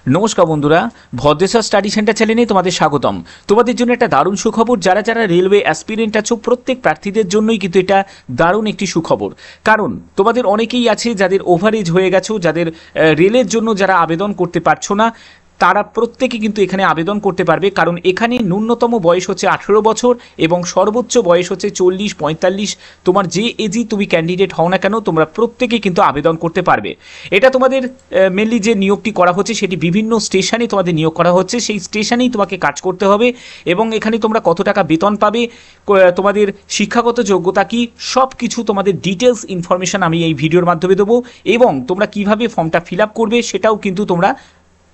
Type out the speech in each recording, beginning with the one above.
নমস্কার বন্ধুরা, Bhadreswar study centre চ্যানেলে তোমাদের স্বাগতম। তোমাদের জন্য একটা দারুণ সুখবর। যারা যারা রেলওয়ে অ্যাসপিরেন্ট আছো প্রত্যেক প্রার্থীদের জন্যই কিন্তু এটা দারুণ একটি সুখবর। কারণ তোমাদের অনেকেই আছে যাদের ওভারেজ হয়ে গেছো, যাদের রেলের জন্য যারা আবেদন করতে পারছো না, তারা প্রত্যেকে কিন্তু এখানে আবেদন করতে পারবে। কারণ এখানে ন্যূনতম বয়স হচ্ছে 18 বছর এবং সর্বোচ্চ বয়স হচ্ছে 40-45। তোমার যে এজই তুমি ক্যান্ডিডেট হও না কেন, তোমরা প্রত্যেকে কিন্তু আবেদন করতে পারবে। এটা তোমাদের মেনলি যে নিয়োগটি করা হচ্ছে সেটি বিভিন্ন স্টেশনে তোমাদের নিয়োগ করা হচ্ছে, সেই স্টেশনেই তোমাকে কাজ করতে হবে। এবং এখানে তোমরা কত টাকা বেতন পাবে, তোমাদের শিক্ষাগত যোগ্যতা কি, সব কিছু তোমাদের ডিটেলস ইনফরমেশান আমি এই ভিডিওর মাধ্যমে দেবো। এবং তোমরা কিভাবে ফর্মটা ফিল আপ করবে সেটাও কিন্তু তোমরা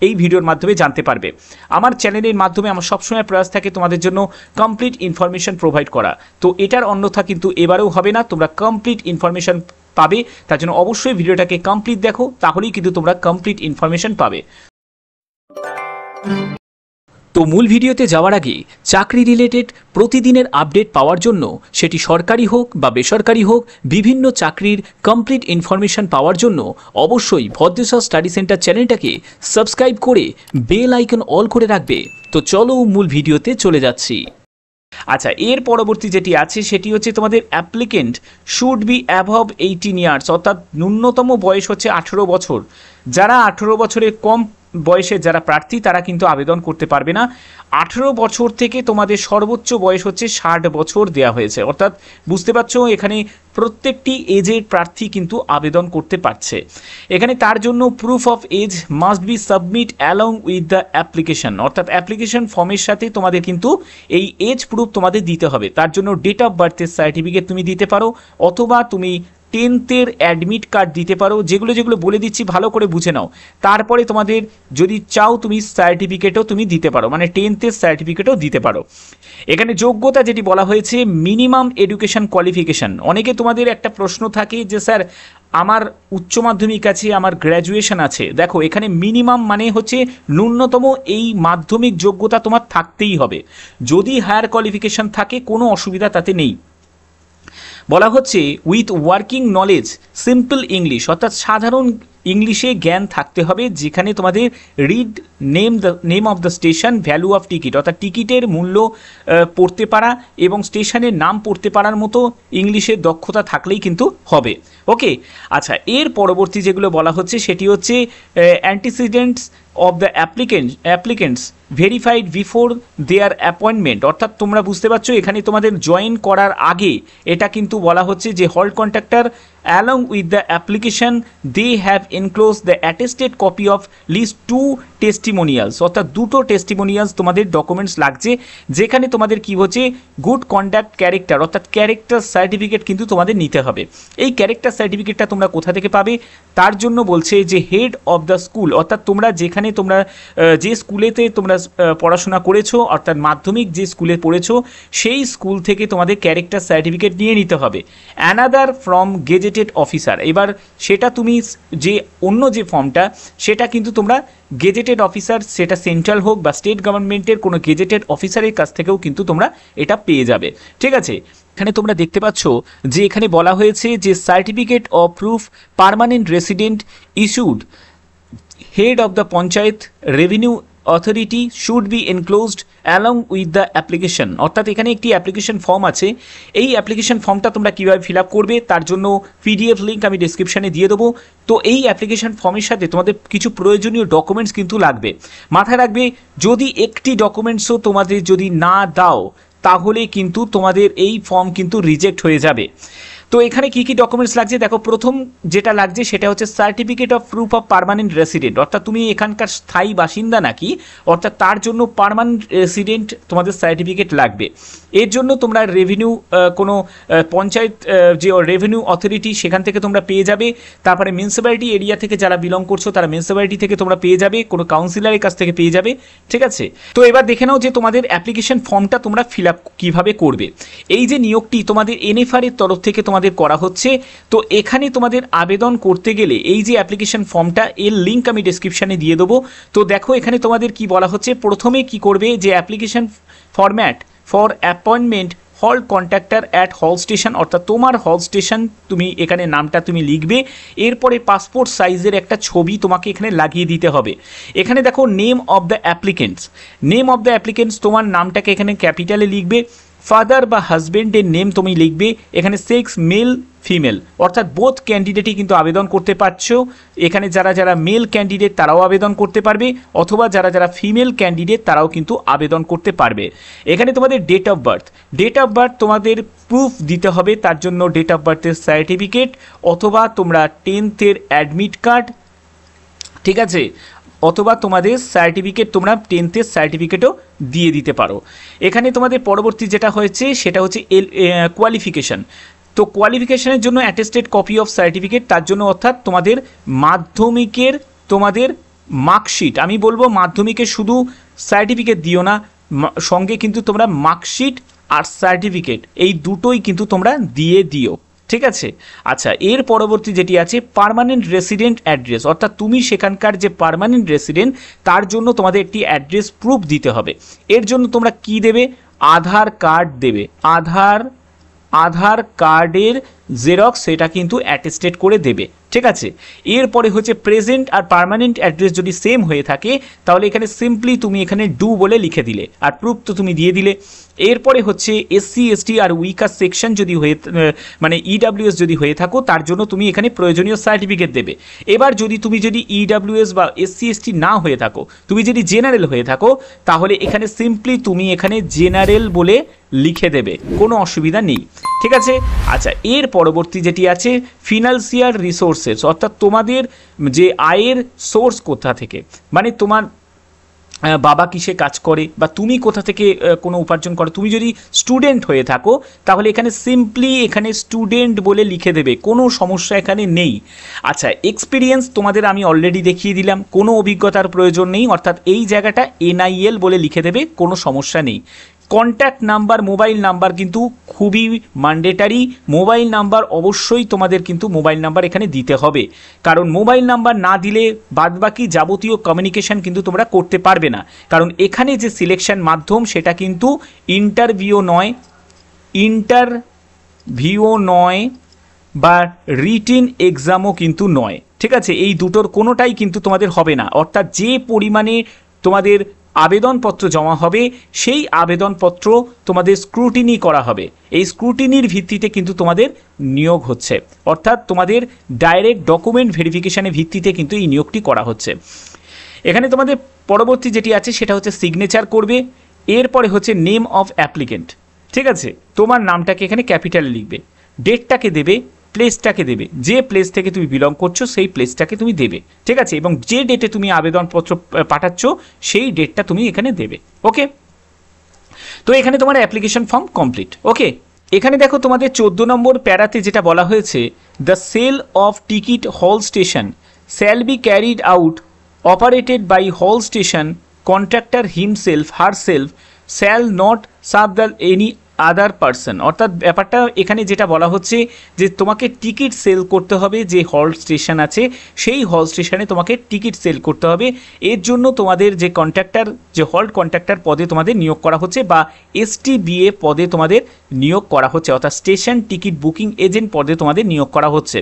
এই ভিডিওর মাধ্যমে জানতে পারবে। আমার চ্যানেলের মাধ্যমে আমার সবসময় প্রয়াস থাকে তোমাদের জন্য কমপ্লিট ইনফরমেশন প্রোভাইড করা। তো এটার অন্যথা কিন্তু এবারেও হবে না, তোমরা কমপ্লিট ইনফরমেশন পাবে। তার জন্য অবশ্যই ভিডিওটাকে কমপ্লিট দেখো, তাহলেই কিন্তু তোমরা কমপ্লিট ইনফরমেশন পাবে। তো মূল ভিডিওতে যাওয়ার আগে চাকরি রিলেটেড প্রতিদিনের আপডেট পাওয়ার জন্য, সেটি সরকারি হোক বা বেসরকারি হোক, বিভিন্ন চাকরির কমপ্লিট ইনফরমেশন পাওয়ার জন্য অবশ্যই ভদ্রেশ্বর স্টাডি সেন্টার চ্যানেলটাকে সাবস্ক্রাইব করে বেল আইকন অল করে রাখবে। তো চলো মূল ভিডিওতে চলে যাচ্ছি। আচ্ছা, এর পরবর্তী যেটি আছে সেটি হচ্ছে তোমাদের applicant should be above 18 years, অর্থাৎ ন্যূনতম বয়স হচ্ছে 18 বছর। যারা 18 বছরের কম বয়সের যারা প্রার্থী তারা কিন্তু আবেদন করতে পারবে না। 18 বছর থেকে তোমাদের সর্বোচ্চ বয়স হচ্ছে 60 বছর দেওয়া হয়েছে, অর্থাৎ বুঝতে পারছো এখানে প্রত্যেকটি এজের প্রার্থী কিন্তু আবেদন করতে পারছে। এখানে তার জন্য proof of age must be submit along with the application, অর্থাৎ অ্যাপ্লিকেশন ফর্মের সাথে তোমাদের কিন্তু এই এজ প্রুফ তোমাদের দিতে হবে। তার জন্য ডেট অফ বার্থের সার্টিফিকেট তুমি দিতে পারো, অথবা তুমি 10th অ্যাডমিট কার্ড দিতে পারো। যেগুলো যেগুলো বলে দিচ্ছি ভালো করে বুঝে নাও। তারপরে তোমাদের যদি চাও তুমি সার্টিফিকেটও তুমি দিতে পারো, মানে 10th সার্টিফিকেটও দিতে পারো। এখানে যোগ্যতা যেটি বলা হয়েছে মিনিমাম এডুকেশন কোয়ালিফিকেশান। অনেকে তোমাদের একটা প্রশ্ন থাকে যে স্যার আমার উচ্চ মাধ্যমিক আছে, আমার গ্র্যাজুয়েশন আছে। দেখো এখানে মিনিমাম মানে হচ্ছে ন্যূনতম এই মাধ্যমিক যোগ্যতা তোমার থাকতেই হবে। যদি হায়ার কোয়ালিফিকেশান থাকে কোনো অসুবিধা তাতে নেই। বলা হচ্ছে with working knowledge simple English, অর্থাৎ সাধারণ ইংলিশে জ্ঞান থাকতে হবে, যেখানে তোমাদের read name of the station, value of ticket, অর্থাৎ টিকিটের মূল্য পড়তে পারা এবং স্টেশনের নাম পড়তে পারার মতো ইংলিশের দক্ষতা থাকলেই কিন্তু হবে। ওকে, আচ্ছা, এর পরবর্তী যেগুলো বলা হচ্ছে সেটি হচ্ছে antecedents of the applicants verified before their appointment, অর্থাৎ তোমরা বুঝতে পারছো এখানে তোমাদের জয়েন করার আগে এটা কিন্তু বলা হচ্ছে যে হল contractor along with the application they have enclosed the attested copy of least 2 testimonials, অর্থাৎ দুটো টেস্টিমোনিয়ালস তোমাদের ডকুমেন্টস লাগছে, যেখানে তোমাদের কি হচ্ছে গুড কন্ডাক্ট ক্যারেক্টার, অর্থাৎ ক্যারেক্টার সার্টিফিকেট কিন্তু তোমাদের নিতে হবে। এই ক্যারেক্টার সার্টিফিকেটটা তোমরা কোথা থেকে পাবে, তার জন্য বলছে যে হেড অফ দ্য স্কুল, অর্থাৎ তোমরা যেখানে তোমরা যে স্কুলেতে তোমরা পড়াশোনা করেছো, অর্থাৎ মাধ্যমিক যে স্কুলে পড়েছো সেই স্কুল থেকে তোমাদের ক্যারেক্টার সার্টিফিকেট নিয়ে নিতে হবে। অ্যানাদার ফ্রম গেজেটেড অফিসার, এবার সেটা তুমি যে অন্য যে ফর্মটা সেটা কিন্তু তোমরা গেজেটেড অফিসার, সেটা সেন্ট্রাল হোক বা স্টেট গভর্নমেন্টের কোনো গেজেটেড অফিসারের কাছ থেকেও কিন্তু তোমরা এটা পেয়ে যাবে। ঠিক আছে, এখানে তোমরা দেখতে পাচ্ছ যে এখানে বলা হয়েছে যে certificate of proof permanent resident issued head of the panchayat revenue authority should be enclosed along with the application, অর্থাৎ এখানে একটি অ্যাপ্লিকেশন ফর্ম আছে। এই অ্যাপ্লিকেশন ফর্মটা তোমরা কীভাবে ফিল আপ করবে তার জন্য পিডিএফ লিঙ্ক আমি ডিসক্রিপশানে দিয়ে দেবো। তো এই অ্যাপ্লিকেশন ফর্মের সাথে তোমাদের কিছু প্রয়োজনীয় ডকুমেন্টস কিন্তু লাগবে। মাথায় রাখবে যদি একটি ডকুমেন্টসও তোমাদের যদি না দাও তাহলে কিন্তু তোমাদের এই ফর্ম কিন্তু রিজেক্ট হয়ে যাবে। তো এখানে কি কি ডকুমেন্টস লাগছে দেখো, প্রথম যেটা লাগছে সেটা হচ্ছে certificate of proof of permanent resident, অর্থাৎ তুমি এখানকার স্থায়ী বাসিন্দা নাকি, অর্থাৎ তার জন্য পার্মানেন্ট রেসিডেন্ট তোমাদের সার্টিফিকেট লাগবে। এর জন্য তোমরা রেভিনিউ কোনো পঞ্চায়েত যে রেভিনিউ অথরিটি সেখান থেকে তোমরা পেয়ে যাবে। তারপরে মিউনিসিপ্যালিটি এরিয়া থেকে যারা বিলং করছো তারা মিউনিসিপ্যালিটি থেকে তোমরা পেয়ে যাবে, কোনো কাউন্সিলরের কাছ থেকে পেয়ে যাবে। ঠিক আছে, তো এবার দেখে নাও যে তোমাদের অ্যাপ্লিকেশন ফর্মটা তোমরা ফিল আপ কীভাবে করবে। এই যে নিয়োগটি তোমাদের এনএফআর এর তরফ থেকে তোমাদের করা হচ্ছে, তো এখানে তোমাদের আবেদন করতে গেলে এই যে অ্যাপ্লিকেশন ফর্মটা এর লিঙ্ক আমি ডেসক্রিপশানে দিয়ে দেবো। তো দেখো এখানে তোমাদের কি বলা হচ্ছে, প্রথমে কি করবে যে অ্যাপ্লিকেশন ফরম্যাট ফর অ্যাপয়েন্টমেন্ট হল কন্ট্রাক্টর অ্যাট হল স্টেশন, অর্থাৎ তোমার হল স্টেশন তুমি এখানে নামটা তুমি লিখবে। এরপরে পাসপোর্ট সাইজের একটা ছবি তোমাকে এখানে লাগিয়ে দিতে হবে। এখানে দেখো name of the applicants, name of the applicants তোমার নামটাকে এখানে ক্যাপিটালে লিখবে। ফাদার বা হাজব্যান্ডের নেম তুমি লিখবে। এখানে সেক্স মেল ফিমেল, অর্থাৎ বোথ ক্যান্ডিডেটই কিন্তু আবেদন করতে পারছো। এখানে যারা যারা মেল ক্যান্ডিডেট তারাও আবেদন করতে পারবে, অথবা যারা যারা ফিমেল ক্যান্ডিডেট তারাও কিন্তু আবেদন করতে পারবে। এখানে তোমাদের date of birth, date of birth তোমাদের প্রুফ দিতে হবে, তার জন্য ডেট অফ বার্থের সার্টিফিকেট অথবা তোমরা 10th অ্যাডমিট কার্ড, ঠিক আছে, অথবা তোমাদের সার্টিফিকেট তোমরা 10th সার্টিফিকেটও দিয়ে দিতে পারো। এখানে তোমাদের পরবর্তী যেটা হয়েছে সেটা হচ্ছে কোয়ালিফিকেশান। তো কোয়ালিফিকেশানের জন্য অ্যাটেস্টেড কপি অফ সার্টিফিকেট, তার জন্য অর্থাৎ তোমাদের মাধ্যমিকের তোমাদের মার্কশিট, আমি বলবো মাধ্যমিকের শুধু সার্টিফিকেট দিও না, সঙ্গে কিন্তু তোমরা মার্কশিট আর সার্টিফিকেট এই দুটোই কিন্তু তোমরা দিয়ে দিও, ঠিক আছে। আচ্ছা, এর পরবর্তী যেটি আছে পার্মানেন্ট রেসিডেন্ট অ্যাড্রেস, অর্থাৎ তুমি সেখানকার যে পার্মানেন্ট রেসিডেন্ট তার জন্য তোমাদের একটি অ্যাড্রেস প্রুফ দিতে হবে। এর জন্য তোমরা কি দেবে, আধার কার্ড দেবে, আধার কার্ডের জেরক্স সেটা কিন্তু অ্যাটেস্টেড করে দেবে, ঠিক আছে। এরপরে হচ্ছে প্রেজেন্ট আর পার্মানেন্ট অ্যাড্রেস যদি সেম হয়ে থাকে তাহলে এখানে সিম্পলি তুমি এখানে ডু বলে লিখে দিলে, আর প্রুফ তো তুমি দিয়ে দিলে। এরপরে হচ্ছে এসসি এসটি আর উইকার সেকশন যদি হয়ে মানে ইডাব্লিউএস যদি হয়ে থাকো তার জন্য তুমি এখানে প্রয়োজনীয় সার্টিফিকেট দেবে। এবার তুমি যদি ইডাব্লিউএস বা এসসি এসটি না হয়ে থাকো, তুমি যদি জেনারেল হয়ে থাকো তাহলে এখানে সিম্পলি তুমি এখানে জেনারেল বলে লিখে দেবে, কোনো অসুবিধা নেই, ঠিক আছে। আচ্ছা, এর পরবর্তী যেটি আছে ফিনান্সিয়াল রিসোর্সেস, অর্থাৎ তোমাদের যে আয়ের সোর্স কোথা থেকে, মানে তোমার বাবা কিসে কাজ করে বা তুমি কোথা থেকে কোনো উপার্জন করো। তুমি যদি স্টুডেন্ট হয়ে থাকো তাহলে এখানে সিম্পলি এখানে স্টুডেন্ট বলে লিখে দেবে, কোনো সমস্যা এখানে নেই। আচ্ছা, এক্সপিরিয়েন্স তোমাদের আমি অলরেডি দেখিয়ে দিলাম, কোনো অভিজ্ঞতার প্রয়োজন নেই, অর্থাৎ এই জায়গাটা এনআইএল বলে লিখে দেবে, কোনো সমস্যা নেই। কন্ট্যাক্ট নাম্বার, মোবাইল নাম্বার কিন্তু খুবই ম্যান্ডেটারি, মোবাইল নাম্বার অবশ্যই তোমাদের কিন্তু মোবাইল নাম্বার এখানে দিতে হবে, কারণ মোবাইল নাম্বার না দিলে বাদবাকি যাবতীয় কমিউনিকেশান কিন্তু তোমরা করতে পারবে না, কারণ এখানে যে সিলেকশন মাধ্যম সেটা কিন্তু ইন্টারভিউ নয় বা রিটিন এক্সামও কিন্তু নয়, ঠিক আছে। এই দুটোর কোনোটাই কিন্তু তোমাদের হবে না, অর্থাৎ যে পরিমাণে তোমাদের আবেদনপত্র জমা হবে সেই আবেদনপত্র তোমাদের স্ক্রুটিনি করা হবে, এই স্ক্রুটিনির ভিত্তিতে কিন্তু তোমাদের নিয়োগ হচ্ছে, অর্থাৎ তোমাদের ডাইরেক্ট ডকুমেন্ট ভেরিফিকেশনের ভিত্তিতে কিন্তু এই নিয়োগটি করা হচ্ছে। এখানে তোমাদের পরবর্তী যেটি আছে সেটা হচ্ছে সিগনেচার করবে। এরপরে হচ্ছে নেম অফ অ্যাপ্লিকেন্ট, ঠিক আছে, তোমার নামটাকে এখানে ক্যাপিটালে লিখবে, ডেটটাকে দেবে, প্লেসটাকে দেবে, যে প্লেস থেকে তুমি বিলং করছো সেই প্লেসটাকে তুমি দেবে, ঠিক আছে, এবং যে ডেটে তুমি আবেদনপত্র পাঠাচ্ছ সেই ডেটটা তুমি এখানে দেবে, ওকে। তো এখানে তোমার অ্যাপ্লিকেশন ফর্ম কমপ্লিট, ওকে। এখানে দেখো তোমাদের 14 নম্বর প্যারাতে যেটা বলা হয়েছে, the sale of ticket hall station shall be carried out operated by hall station contractor himself herself shall not serve the any other person, অর্থাৎ ব্যাপারটা এখানে যেটা বলা হচ্ছে যে তোমাকে টিকিট সেল করতে হবে, যে হল স্টেশন আছে সেই হল স্টেশনে তোমাকে টিকিট সেল করতে হবে। এর জন্য তোমাদের যে কন্ট্রাক্টর, যে হল কন্ট্রাক্টর পদে তোমাদের নিয়োগ করা হচ্ছে বা এসটিবিএ পদে তোমাদের নিয়োগ করা হচ্ছে, অর্থাৎ স্টেশন টিকিট বুকিং এজেন্ট পদে তোমাদের নিয়োগ করা হচ্ছে।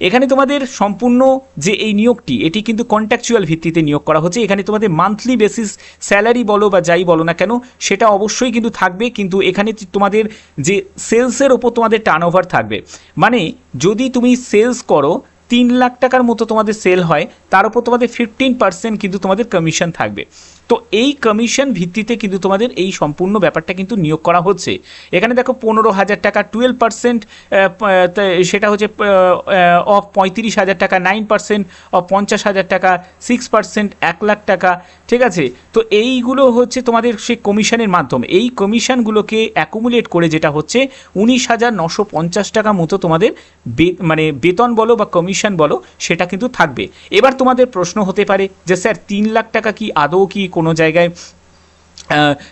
এখানে তোমাদের সম্পূর্ণ যে এই নিয়োগটি এটি কিন্তু কন্ট্রাকচুয়াল ভিত্তিতে নিয়োগ করা হচ্ছে। এখানে তোমাদের মান্থলি বেসিস স্যালারি বলো বা যাই বলো না কেন সেটা অবশ্যই কিন্তু থাকবে, কিন্তু এখানে তোমাদের যে সেলসের ওপর তোমাদের টার্নওভার থাকবে, মানে যদি তুমি সেলস করো 3 লাখ টাকার মতো তোমাদের সেল হয়, তার উপর তোমাদের 15% কিন্তু তোমাদের কমিশন থাকবে। তো এই কমিশন ভিত্তিতে কিন্তু তোমাদের এই সম্পূর্ণ ব্যাপারটা কিন্তু নিয়োগ করা হচ্ছে। এখানে দেখো 15,000 টাকা 12%, সেটা হচ্ছে অফ 35,000 টাকা, 9% অফ 50,000 টাকা, 6% 1 লাখ টাকা, ঠিক আছে। তো এইগুলো হচ্ছে তোমাদের সেই কমিশনের মাধ্যমে, এই কমিশনগুলোকে অ্যাকুমুলেট করে যেটা হচ্ছে 19,950 টাকা মতো তোমাদের মানে বেতন বলো বা কমিশন বলো সেটা কিন্তু থাকবে। এবার তোমাদের প্রশ্ন হতে পারে যে স্যার 3 লাখ টাকা কি আদৌ কি কোনো জায়গায়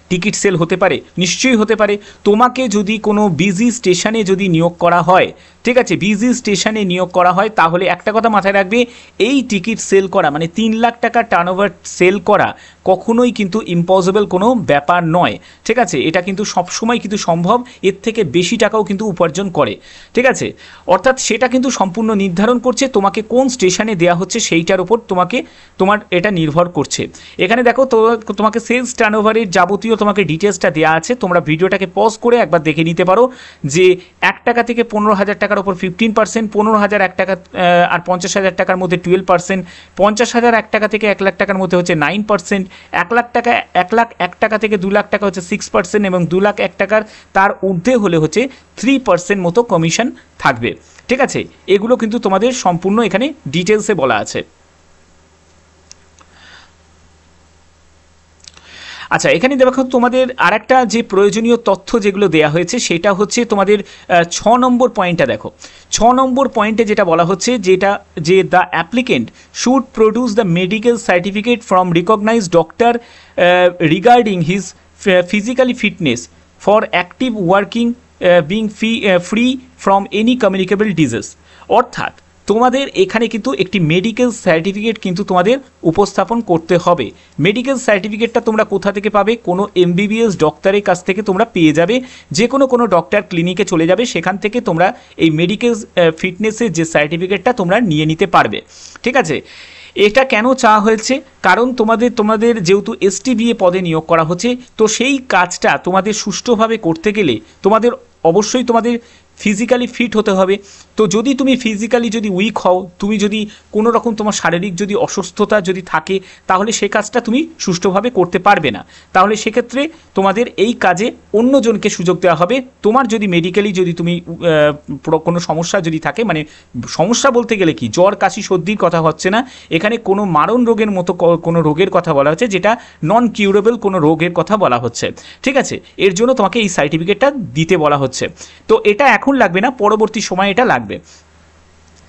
টিকিট সেল হতে পারে? নিশ্চয়ই হতে পারে। তোমাকে যদি কোনো বিজি স্টেশনে যদি নিয়োগ করা হয়, ঠিক আছে, বিজি স্টেশনে নিয়োগ করা হয়, তাহলে একটা কথা মাথায় রাখবে, এই টিকিট সেল করা মানে 3 লাখ টাকা টার্নওভার সেল করা কখনোই কিন্তু ইম্পসিবল কোনো ব্যাপার নয়, ঠিক আছে। এটা কিন্তু সবসময় কিন্তু সম্ভব, এর থেকে বেশি টাকাও কিন্তু উপার্জন করে, ঠিক আছে। অর্থাৎ সেটা কিন্তু সম্পূর্ণ নির্ধারণ করছে তোমাকে কোন স্টেশনে দেওয়া হচ্ছে সেইটার উপর তোমার এটা নির্ভর করছে। এখানে দেখো তোমাকে সেলস টার্নওভারের যাবতীয় তোমাকে ডিটেলসটা দেওয়া আছে, তোমরা ভিডিওটাকে পজ করে একবার দেখে নিতে পারো যে 1 টাকা থেকে 15,000 টাকার ওপর 15%, 15,000 1 টাকা আর 50,000 টাকার মধ্যে 12%, 50,000 1 টাকা থেকে 1 লাখ টাকার মধ্যে হচ্ছে 9%, 1 লাখ টাকা 1 লাখ 1 টাকা থেকে 2 লাখ টাকা হচ্ছে 6%, এবং 2 লাখ 1 টাকার তার ঊর্ধ্বে হলে হচ্ছে 3% মতো কমিশন থাকবে, ঠিক আছে। এগুলো কিন্তু তোমাদের সম্পূর্ণ এখানে ডিটেলসে বলা আছে। আচ্ছা, এখানে দেখো তোমাদের আরেকটা যে প্রয়োজনীয় তথ্য যেগুলো দেওয়া হয়েছে সেটা হচ্ছে তোমাদের 6 নম্বর পয়েন্টটা দেখো। 6 নম্বর পয়েন্টে যেটা বলা হচ্ছে যে the applicant should produce the medical certificate from recognised doctor regarding his physically fitness for active working being free from any communicable disease. অর্থাৎ তোমাদের এখানে কিন্তু একটি মেডিকেল সার্টিফিকেট কিন্তু তোমাদের উপস্থাপন করতে হবে। মেডিকেল সার্টিফিকেটটা তোমরা কোথা থেকে পাবে? কোনো এমবিবিএস ডক্টরের কাছ থেকে তোমরা পেয়ে যাবে, যে কোনো ডক্টর ক্লিনিকে চলে যাবে, সেখান থেকে তোমরা এই মেডিকেল ফিটনেসের যে সার্টিফিকেটটা তোমরা নিয়ে নিতে পারবে, ঠিক আছে। এটা কেন চাওয়া হয়েছে? কারণ তোমাদের যেহেতু এসটিবিএ পদে নিয়োগ করা হচ্ছে, তো সেই কাজটা তোমাদের সুষ্ঠুভাবে করতে গেলে অবশ্যই তোমাদের ফিজিক্যালি ফিট হতে হবে। তো যদি তুমি ফিজিক্যালি যদি উইক হও, তুমি যদি কোনো রকম তোমার শারীরিক যদি অসুস্থতা যদি থাকে, তাহলে সে কাজটা তুমি সুষ্ঠুভাবে করতে পারবে না। তাহলে সেক্ষেত্রে তোমাদের এই কাজে অন্যজনকে সুযোগ দেওয়া হবে। তোমার যদি মেডিকেলি যদি তুমি কোনো সমস্যা যদি থাকে, মানে সমস্যা বলতে গেলে কি, জ্বর কাশি সর্দির কথা হচ্ছে না, এখানে কোনো মারণ রোগের মতো কোনো রোগের কথা বলা হচ্ছে, যেটা নন কিউরেবল কোনো রোগের কথা বলা হচ্ছে, ঠিক আছে। এর জন্য তোমাকে এই সার্টিফিকেটটা দিতে বলা হচ্ছে। তো এটা এখন লাগবে না, পরবর্তী সময় এটা লাগবে।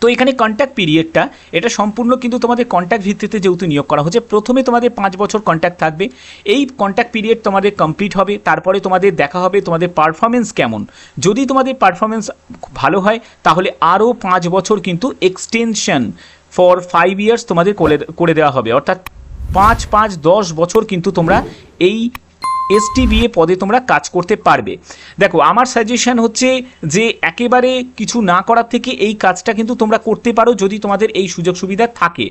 তো এখানে কন্ট্যাক্ট পিরিয়ডটা এটা সম্পূর্ণ কিন্তু তোমাদের কন্ট্যাক্ট ভিত্তিতে যেহেতু নিয়োগ করা হচ্ছে, প্রথমে তোমাদের 5 বছর কন্ট্যাক্ট থাকবে। এই কন্ট্যাক্ট পিরিয়ড তোমাদের কমপ্লিট হবে, তারপরে তোমাদের দেখা হবে তোমাদের পারফরমেন্স কেমন। যদি তোমাদের পারফরমেন্স ভালো হয় তাহলে আরও 5 বছর কিন্তু এক্সটেনশন ফর 5 ইয়ার্স তোমাদের করে দেওয়া হবে। অর্থাৎ 5-5-10 বছর কিন্তু তোমরা এই এসটিবিএ পদে তোমরা কাজ করতে পারবে। দেখো, আমার সাজেশন হচ্ছে যে একেবারে কিছু না করার থেকে এই কাজটা কিন্তু তোমরা করতে পারো যদি তোমাদের এই সুযোগ সুবিধা থাকে।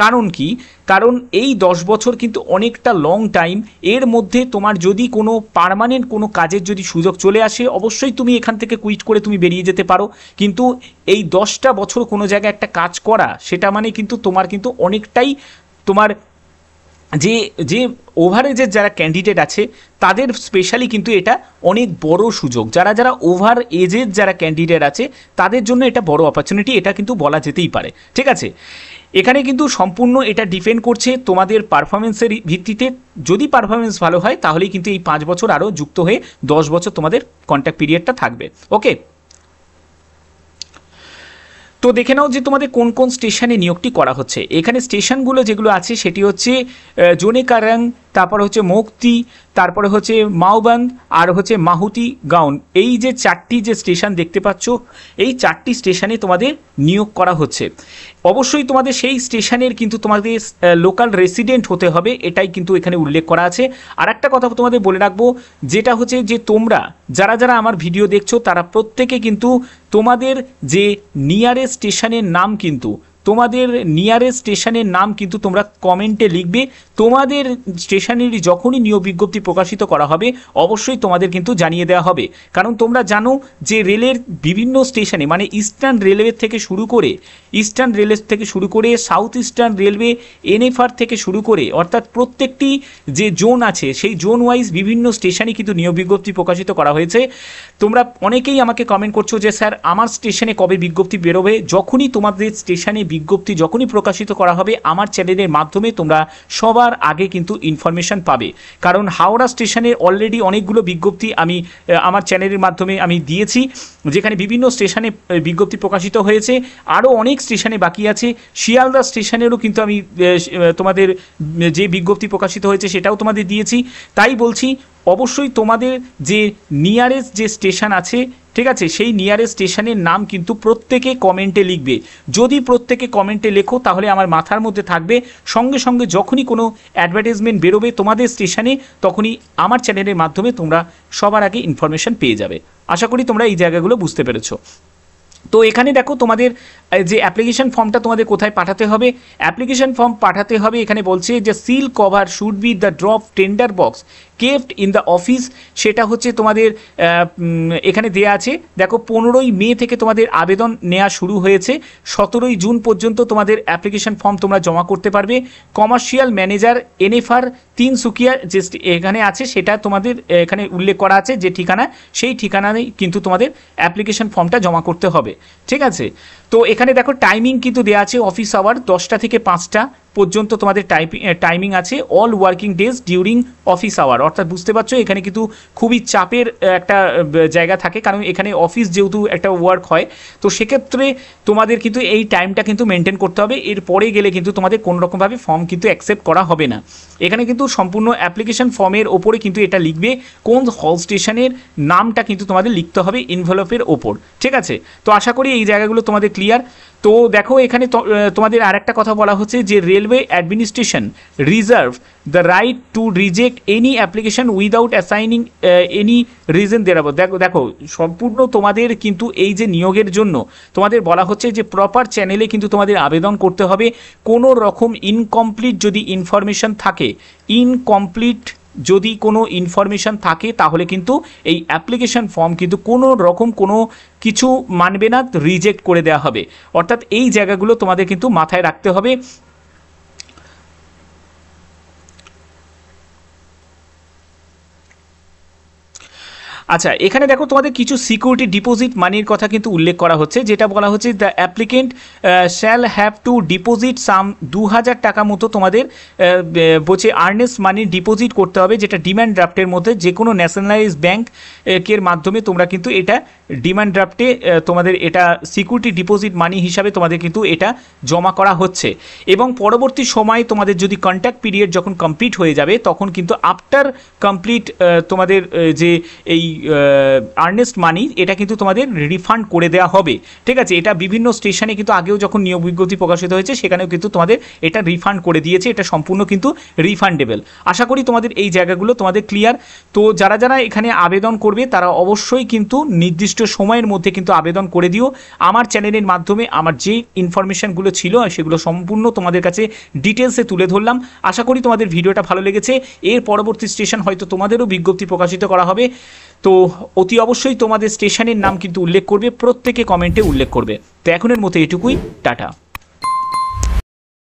কারণ কি? কারণ এই 10 বছর কিন্তু অনেকটা লং টাইম। এর মধ্যে তোমার যদি কোনো পার্মানেন্ট কোনো কাজের যদি সুযোগ চলে আসে, অবশ্যই তুমি এখান থেকে কুইট করে তুমি বেরিয়ে যেতে পারো। কিন্তু এই 10টা বছর কোনো জায়গায় একটা কাজ করা, সেটা মানে কিন্তু তোমার কিন্তু অনেকটাই তোমার যে ওভারেজের যারা ক্যান্ডিডেট আছে তাদের স্পেশালি কিন্তু এটা অনেক বড় সুযোগ। যারা ওভার এজের যারা ক্যান্ডিডেট আছে তাদের জন্য এটা বড় অপরচুনিটি, এটা কিন্তু বলা যেতেই পারে, ঠিক আছে। এখানে কিন্তু সম্পূর্ণ এটা ডিপেন্ড করছে তোমাদের পারফরমেন্সের ভিত্তিতে। যদি পারফরমেন্স ভালো হয় তাহলেই কিন্তু এই 5 বছর আরও যুক্ত হয়ে 10 বছর তোমাদের কন্ট্যাক্ট পিরিয়ডটা থাকবে, ওকে। তো দেখে নাও যে তোমাদের কোন কোন স্টেশনে নিয়োগটি করা হচ্ছে। এখানে স্টেশনগুলো যেগুলো আছে সেটি হচ্ছে জোনেকারাং, তারপরে হচ্ছে মুক্তি, তারপরে হচ্ছে মাওবান্দ, আর হচ্ছে মাহুতি গাউন। এই যে 4টি যে স্টেশন দেখতে পাচ্ছ, এই 4টি স্টেশনে তোমাদের নিয়োগ করা হচ্ছে। অবশ্যই তোমাদের সেই স্টেশনের কিন্তু তোমাদের লোকাল রেসিডেন্ট হতে হবে, এটাই কিন্তু এখানে উল্লেখ করা আছে। আর একটা কথা তোমাদের বলে রাখবো, যেটা হচ্ছে যে তোমরা যারা আমার ভিডিও দেখছো তারা প্রত্যেকে কিন্তু তোমাদের যে নিয়ারেস্ট স্টেশনের নাম কিন্তু তোমরা কমেন্টে লিখবে। তোমাদের স্টেশনের যখনই নিয়োগ বিজ্ঞপ্তি প্রকাশিত করা হবে অবশ্যই তোমাদের কিন্তু জানিয়ে দেওয়া হবে। কারণ তোমরা জানো যে রেলের বিভিন্ন স্টেশনে, মানে ইস্টার্ন রেলওয়ে থেকে শুরু করে সাউথ ইস্টার্ন রেলওয়ে, এনএফআর থেকে শুরু করে, অর্থাৎ প্রত্যেকটি যে জোন আছে সেই জোন ওয়াইজ বিভিন্ন স্টেশনে কিন্তু নিয়োগ বিজ্ঞপ্তি প্রকাশিত করা হয়েছে। তোমরা অনেকেই আমাকে কমেন্ট করছো যে স্যার আমার স্টেশনে কবে বিজ্ঞপ্তি বেরোবে। যখনই তোমাদের স্টেশনে বিজ্ঞপ্তি যখনই প্রকাশিত করা হবে আমার চ্যানেলের মাধ্যমে তোমরা সবার আগে কিন্তু ইনফরমেশন পাবে। কারণ হাওড়া স্টেশনের অলরেডি অনেকগুলো বিজ্ঞপ্তি আমি আমার চ্যানেলের মাধ্যমে আমি দিয়েছি, যেখানে বিভিন্ন স্টেশনে বিজ্ঞপ্তি প্রকাশিত হয়েছে। আরও অনেক স্টেশনে বাকি আছে। শিয়ালদা স্টেশনেরও কিন্তু আমি তোমাদের যে বিজ্ঞপ্তি প্রকাশিত হয়েছে সেটাও তোমাদের দিয়েছি। তাই বলছি অবশ্যই তোমাদের যে নিয়ারেস্ট যে স্টেশন আছে ঠিক আছে, সেই নিয়ারেস্ট স্টেশনের নাম কিন্তু প্রত্যেকে কমেন্টে লিখবে। যদি প্রত্যেকে কমেন্টে লেখো তাহলে আমার মাথার মধ্যে থাকবে, সঙ্গে সঙ্গে যখনই কোনো অ্যাডভার্টাইজমেন্ট বেরোবে তোমাদের স্টেশনে, তখনই আমার চ্যানেলের মাধ্যমে তোমরা সবার আগে ইনফরমেশন পেয়ে যাবে। আশা করি তোমরা এই জায়গাগুলো বুঝতে পেরেছো। তো এখানে দেখো তোমাদের যে অ্যাপ্লিকেশন ফর্মটা তোমাদের কোথায় পাঠাতে হবে, অ্যাপ্লিকেশন ফর্ম পাঠাতে হবে এখানে বলছে যে seal cover should be the drop tender box kept in the office. সেটা হচ্ছে তোমাদের এখানে দেয়া আছে, দেখো 15ই মে থেকে তোমাদের আবেদন নেওয়া শুরু হয়েছে, 17ই জুন পর্যন্ত তোমাদের অ্যাপ্লিকেশন ফর্ম তোমরা জমা করতে পারবে। কমার্শিয়াল ম্যানেজার এনএফআর তিনসুকিয়া যে এখানে আছে সেটা তোমাদের এখানে উল্লেখ করা আছে যে ঠিকানা, সেই ঠিকানায় কিন্তু তোমাদের অ্যাপ্লিকেশন ফর্মটা জমা করতে হবে। ঠিক আছে, তো এখানে দেখো টাইমিং কিন্তু দেওয়া আছে, অফিস আওয়ার 10টা থেকে 5টা পর্যন্ত তোমাদের টাইমিং আছে, all working days during office hour. অর্থাৎ বুঝতে পারছো এখানে কিন্তু খুবই চাপের একটা জায়গা থাকে, কারণ এখানে অফিস যেহেতু একটা ওয়ার্ক হয়, তো সেক্ষেত্রে তোমাদের কিন্তু এই টাইমটা কিন্তু মেনটেন করতে হবে। এর পরে গেলে কিন্তু তোমাদের কোনোরকমভাবে ফর্ম কিন্তু অ্যাকসেপ্ট করা হবে না। এখানে কিন্তু সম্পূর্ণ অ্যাপ্লিকেশন ফর্মের ওপরে কিন্তু এটা লিখবে, কোন হল স্টেশনের নামটা কিন্তু তোমাদের লিখতে হবে এনভেলপের ওপর। ঠিক আছে, তো আশা করি এই জায়গাগুলো তোমাদের ক্লিয়ার। তো দেখো এখানে তোমাদের আর একটা কথা বলা হচ্ছে যে railway administration reserve the right to reject any application without assigning any reason there. দেখো সম্পূর্ণ তোমাদের কিন্তু এই যে নিয়োগের জন্য তোমাদের বলা হচ্ছে যে প্রপার চ্যানেলে কিন্তু তোমাদের আবেদন করতে হবে। কোনো রকম ইনকমপ্লিট যদি ইনফরমেশন থাকে, যদি কোনো ইনফরমেশান থাকে তাহলে কিন্তু এই অ্যাপ্লিকেশন ফর্ম কিন্তু কোনো রকম কোনো কিছু মানবে না, রিজেক্ট করে দেওয়া হবে। অর্থাৎ এই জায়গাগুলো তোমাদের কিন্তু মাথায় রাখতে হবে। আচ্ছা, এখানে দেখো তোমাদের কিছু সিকিউরিটি ডিপোজিট মানির কথা কিন্তু উল্লেখ করা হচ্ছে, যেটা বলা হচ্ছে the applicant shall have to deposit sum 2000 টাকা মতো তোমাদের বলছে আর্নেস্ট মানি ডিপোজিট করতে হবে, যেটা ডিম্যান্ড ড্রাফটের মধ্যে যে কোনো ন্যাশনালাইজ ব্যাংকের মাধ্যমে তোমরা কিন্তু এটা ডিমান্ড ড্রাফটে তোমাদের এটা সিকিউরিটি ডিপোজিট মানি হিসাবে তোমাদের কিন্তু এটা জমা করা হচ্ছে। এবং পরবর্তী সময় তোমাদের যদি কন্ট্যাক্ট পিরিয়ড যখন কমপ্লিট হয়ে যাবে তখন কিন্তু আফটার কমপ্লিট তোমাদের যে এই আর্নেস্ট মানি এটা কিন্তু তোমাদের রিফান্ড করে দেওয়া হবে। ঠিক আছে, এটা বিভিন্ন স্টেশনে কিন্তু আগেও যখন নিয়োগ বিজ্ঞপ্তি প্রকাশিত হয়েছে সেখানেও কিন্তু তোমাদের এটা রিফান্ড করে দিয়েছে, এটা সম্পূর্ণ কিন্তু রিফান্ডেবল। আশা করি তোমাদের এই জায়গাগুলো তোমাদের ক্লিয়ার। তো যারা যারা এখানে আবেদন করবে তারা অবশ্যই কিন্তু নির্দিষ্ট সময়ের মধ্যে কিন্তু আবেদন করে দিও। আমার চ্যানেলের মাধ্যমে আমার যে ইনফরমেশনগুলো ছিল সেগুলো সম্পূর্ণ তোমাদের কাছে ডিটেলসে তুলে ধরলাম। আশা করি তোমাদের ভিডিওটা ভালো লেগেছে। এর পরবর্তী স্টেশন হয়তো তোমাদেরও বিজ্ঞপ্তি প্রকাশিত করা হবে, তো অতি অবশ্যই তোমাদের স্টেশনের নাম কিন্তু উল্লেখ করবে, প্রত্যেকে কমেন্টে উল্লেখ করবে। তো এখনের মতো এটুকুই, টাটা।